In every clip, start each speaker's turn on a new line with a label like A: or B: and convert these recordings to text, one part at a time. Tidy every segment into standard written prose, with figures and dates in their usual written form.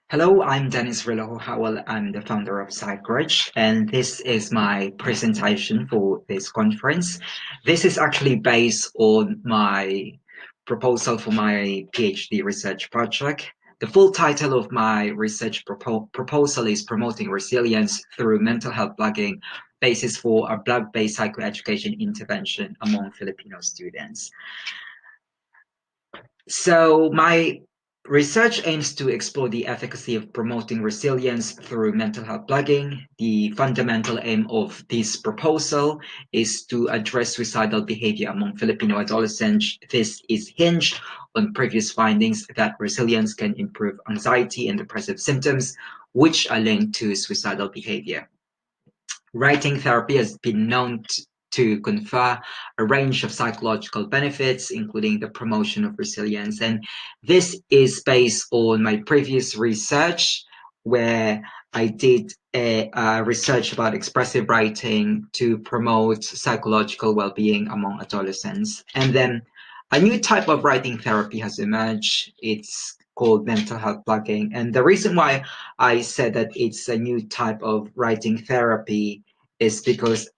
A: Hello, I'm Relojo-Howell. I'm the founder of PsychoEducation, and this is my presentation for this conference. This is actually based on my proposal for my PhD research project. The full title of my research proposal is Promoting Resilience Through Mental Health Blogging, Basis for a Blog-Based Psychoeducation Intervention Among Filipino Students. So my research aims to explore the efficacy of promoting resilience through mental health blogging. The fundamental aim of this proposal is to address suicidal behavior among Filipino adolescents. This is hinged on previous findings that resilience can improve anxiety and depressive symptoms, which are linked to suicidal behavior. Writing therapy has been known to confer a range of psychological benefits, including the promotion of resilience. And this is based on my previous research, where I did a research about expressive writing to promote psychological well-being among adolescents. And then a new type of writing therapy has emerged. It's called mental health blogging. And the reason why I said that it's a new type of writing therapy is because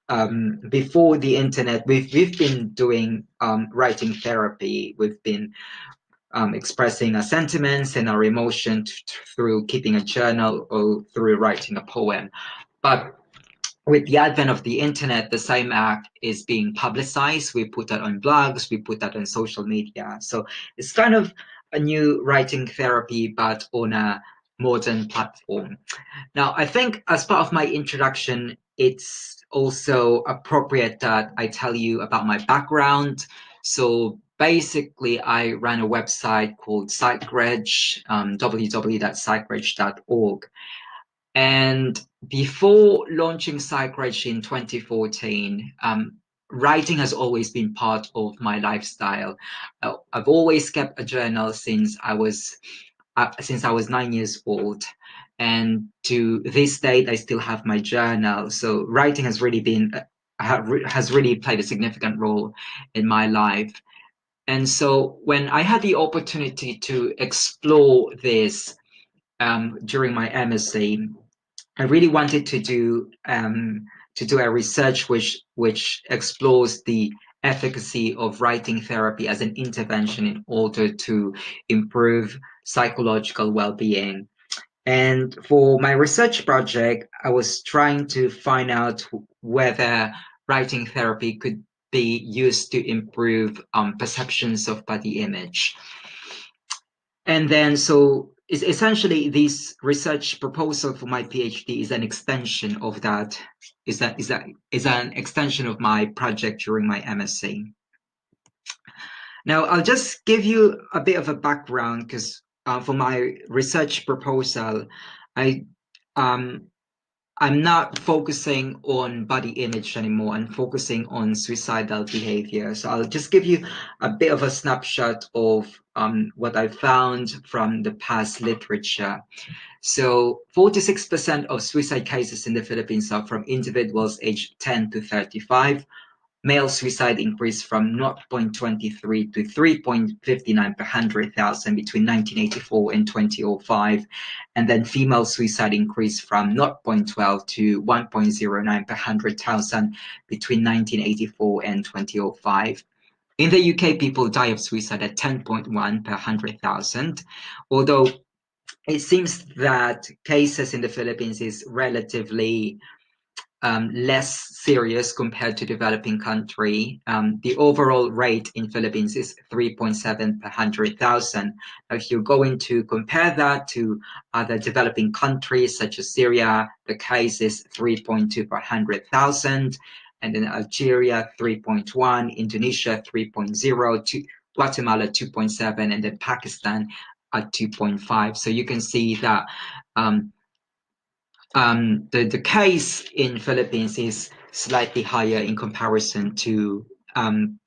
A: before the internet, we've been doing writing therapy. We've been expressing our sentiments and our emotions through keeping a journal or through writing a poem. But with the advent of the internet, the same act is being publicized. We put that on blogs, we put that on social media. So it's kind of a new writing therapy, but on a modern platform. Now, I think as part of my introduction, it's also appropriate that I tell you about my background. So basically, I ran a website called PsychoEducation, www.psychoeducation.org. And before launching PsychoEducation in 2014, writing has always been part of my lifestyle. I've always kept a journal since I was 9 years old, and to this date, I still have my journal. So writing has really played a significant role in my life. And so when I had the opportunity to explore this during my MSc, I really wanted to do a research which explores the efficacy of writing therapy as an intervention in order to improve psychological well-being. And for my research project, I was trying to find out whether writing therapy could be used to improve perceptions of body image. And then, so essentially, this research proposal for my PhD is an extension of that. Is an extension of my project during my MSc. Now, I'll just give you a bit of a background because for my research proposal, I'm not focusing on body image anymore. I'm focusing on suicidal behavior. So I'll just give you a bit of a snapshot of what I found from the past literature. So 46% of suicide cases in the Philippines are from individuals aged 10 to 35. Male suicide increased from 0.23 to 3.59 per 100,000 between 1984 and 2005. And then female suicide increased from 0.12 to 1.09 per 100,000 between 1984 and 2005. In the UK, people die of suicide at 10.1 per 100,000, although it seems that cases in the Philippines is relatively less serious compared to developing country. The overall rate in Philippines is 3.7 per 100,000. If you're going to compare that to other developing countries such as Syria, the case is 3.2 per 100,000, and then Algeria 3.1, Indonesia 3.0, Guatemala 2.7, and then Pakistan at 2.5. So you can see that the case in Philippines is slightly higher in comparison to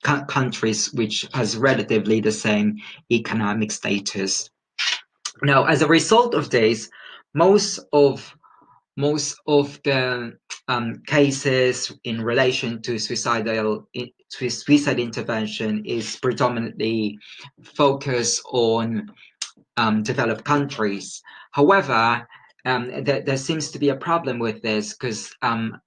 A: countries which has relatively the same economic status. Now, as a result of this, most of the cases in relation to suicide intervention is predominantly focused on developed countries. However, there seems to be a problem with this because,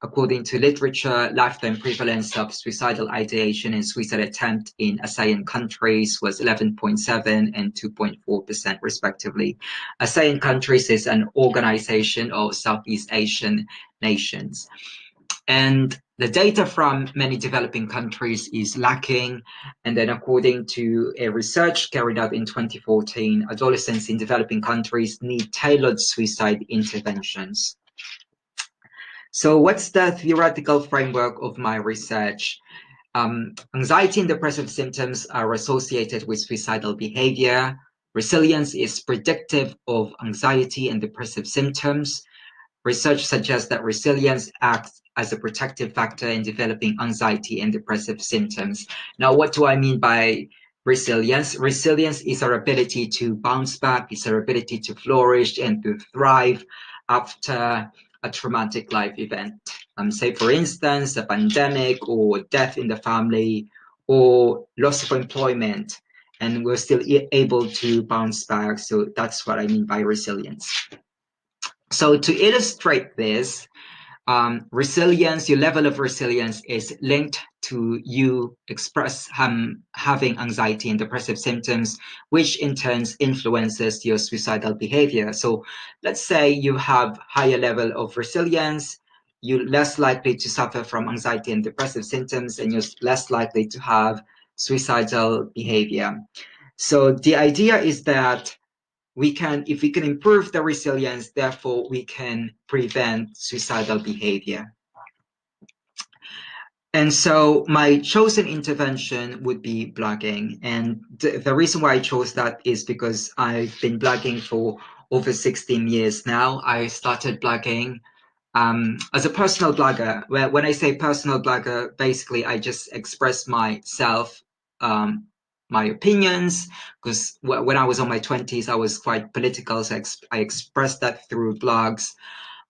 A: according to literature, lifetime prevalence of suicidal ideation and suicide attempt in ASEAN countries was 11.7 and 2.4% respectively. ASEAN countries is an organization of Southeast Asian nations. And the data from many developing countries is lacking. And then according to a research carried out in 2014, adolescents in developing countries need tailored suicide interventions. So what's the theoretical framework of my research? Anxiety and depressive symptoms are associated with suicidal behavior. Resilience is predictive of anxiety and depressive symptoms. Research suggests that resilience acts as a protective factor in developing anxiety and depressive symptoms. Now, what do I mean by resilience? Resilience is our ability to bounce back, it's our ability to flourish and to thrive after a traumatic life event. Say, for instance, a pandemic or death in the family or loss of employment, and we're still able to bounce back. So that's what I mean by resilience. So to illustrate this, resilience, your level of resilience is linked to you having anxiety and depressive symptoms, which in turn influences your suicidal behavior. So let's say you have higher level of resilience, you're less likely to suffer from anxiety and depressive symptoms, and you're less likely to have suicidal behavior. So the idea is that if we can improve the resilience, therefore we can prevent suicidal behavior. And so my chosen intervention would be blogging. And the reason why I chose that is because I've been blogging for over 16 years now. I started blogging as a personal blogger. When I say personal blogger, basically I just express myself, my opinions, because when I was on my 20s, I was quite political, so I expressed that through blogs.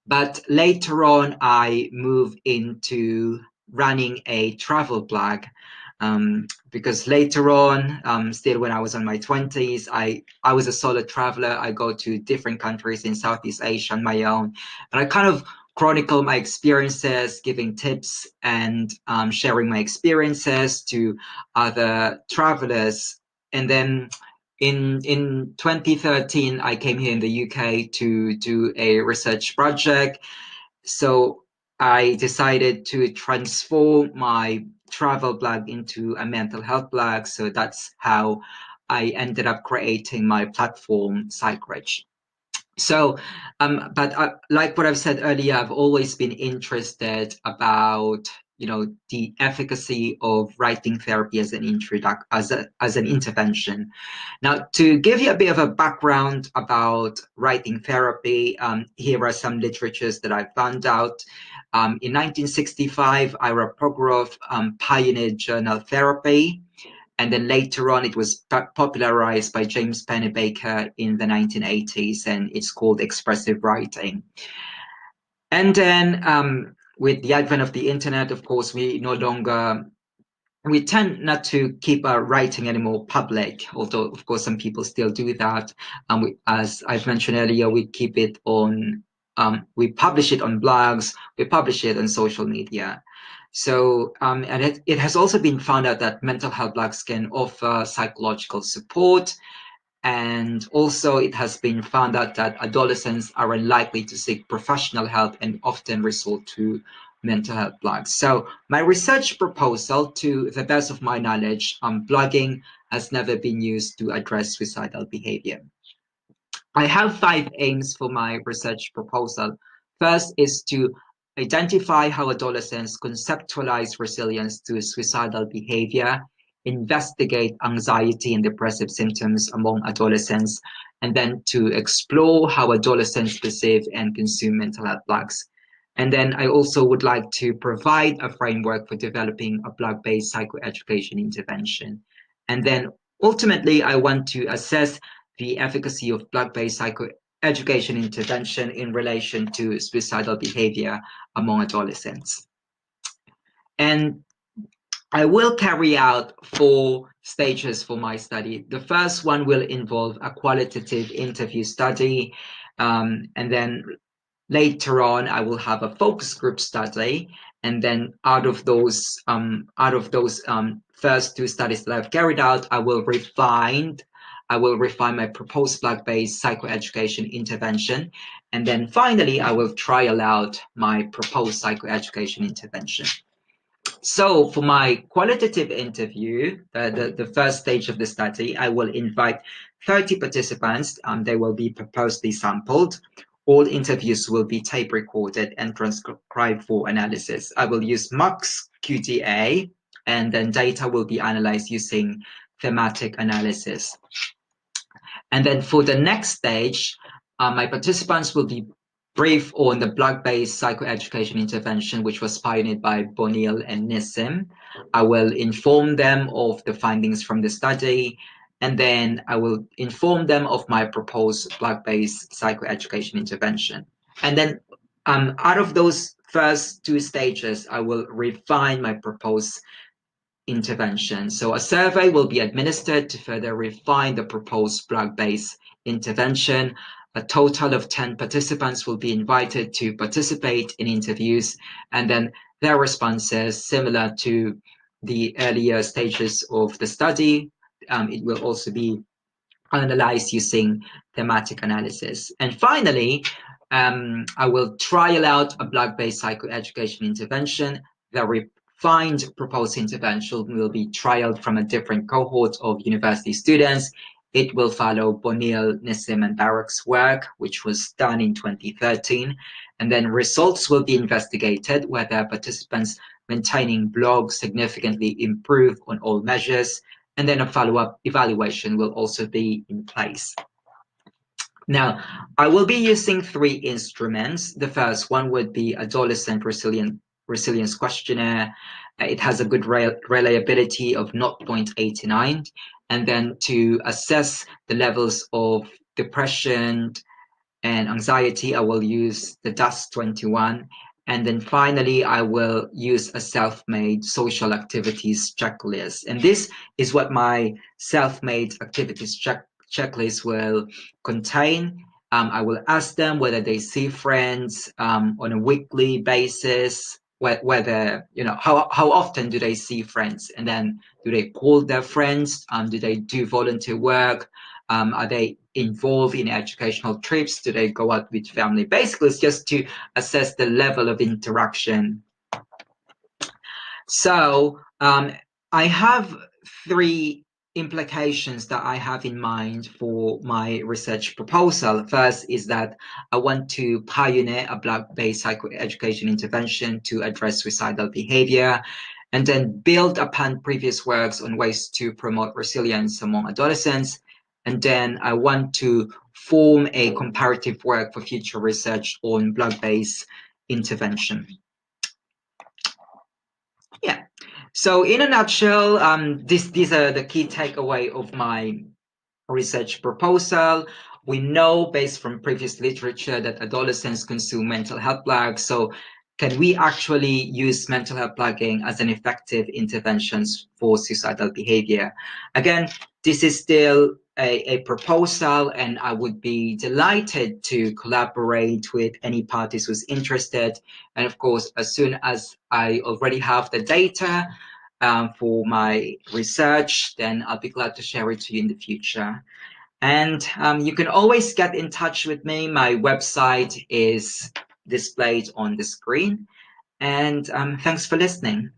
A: But later on, I moved into running a travel blog, because later on, still when I was on my 20s, I was a solo traveler. I go to different countries in Southeast Asia on my own, and I kind of chronicle my experiences, giving tips and sharing my experiences to other travelers. And then in 2013, I came here in the UK to do a research project. So I decided to transform my travel blog into a mental health blog. So that's how I ended up creating my platform, PsychRich. So, but like what I've said earlier, I've always been interested about, the efficacy of writing therapy as an as an intervention. Now, to give you a bit of a background about writing therapy, here are some literatures that I found out. In 1965, Ira Prokhorov pioneered journal therapy. And then later on, it was popularized by James Pennebaker in the 1980s, and it's called expressive writing. And then with the advent of the internet, of course, we tend not to keep our writing anymore public, although, of course, some people still do that. And as I've mentioned earlier, we keep it on, we publish it on blogs, we publish it on social media. So, and it has also been found out that mental health blogs can offer psychological support. And also it has been found out that adolescents are unlikely to seek professional help and often resort to mental health blogs. So my research proposal, to the best of my knowledge, blogging has never been used to address suicidal behavior. I have 5 aims for my research proposal. First is to identify how adolescents conceptualize resilience to suicidal behavior, investigate anxiety and depressive symptoms among adolescents, and then to explore how adolescents perceive and consume mental health blogs. And then I also would like to provide a framework for developing a blog-based psychoeducation intervention. And then ultimately, I want to assess the efficacy of blog-based psychoeducation intervention in relation to suicidal behavior among adolescents. And I will carry out 4 stages for my study. The first one will involve a qualitative interview study, and then later on I will have a focus group study, and then out of those first two studies that I've carried out, I will refine my proposed Prague-based psychoeducation intervention, and then finally I will trial out my proposed psychoeducation intervention. So for my qualitative interview, the first stage of the study, I will invite 30 participants. They will be purposely sampled. All interviews will be tape recorded and transcribed for analysis. I will use Mux QTA, and then data will be analyzed using thematic analysis. And then for the next stage, my participants will be briefed on the Prague-based psychoeducation intervention, which was pioneered by Bonil and Nissim. I will inform them of the findings from the study, and then I will inform them of my proposed Prague-based psychoeducation intervention. And then out of those first two stages, I will refine my proposed intervention. So a survey will be administered to further refine the proposed Prague-based intervention. A total of 10 participants will be invited to participate in interviews, and then their responses, similar to the earlier stages of the study, it will also be analyzed using thematic analysis. And finally, I will trial out a Prague-based psychoeducation intervention. The refined proposed intervention will be trialed from a different cohort of university students. It will follow Bonil, Nissim, and Barak's work, which was done in 2013. And then results will be investigated, whether participants maintaining blog significantly improve on all measures. And then a follow-up evaluation will also be in place. Now, I will be using 3 instruments. The first one would be Adolescent Resilience Questionnaire. It has a good reliability of 0.89. And then to assess the levels of depression and anxiety, I will use the DAS-21. And then finally, I will use a self-made social activities checklist. And this is what my self-made activities checklist will contain. I will ask them whether they see friends on a weekly basis, whether, how often do they see friends, and then do they call their friends, do they do volunteer work, are they involved in educational trips, do they go out with family. Basically, it's just to assess the level of interaction. So I have 3 implications that I have in mind for my research proposal. First is that I want to pioneer a Prague-based psychoeducation intervention to address suicidal behavior, and then build upon previous works on ways to promote resilience among adolescents. And then I want to form a comparative work for future research on Prague-based intervention. Yeah. So in a nutshell, these are the key takeaway of my research proposal. We know, based from previous literature, that adolescents consume mental health blogs. So can we actually use mental health blogging as an effective intervention for suicidal behavior? Again, this is still a proposal, and I would be delighted to collaborate with any parties who's interested. And of course, as soon as I already have the data for my research, then I'll be glad to share it to you in the future. And you can always get in touch with me. My website is displayed on the screen. And thanks for listening.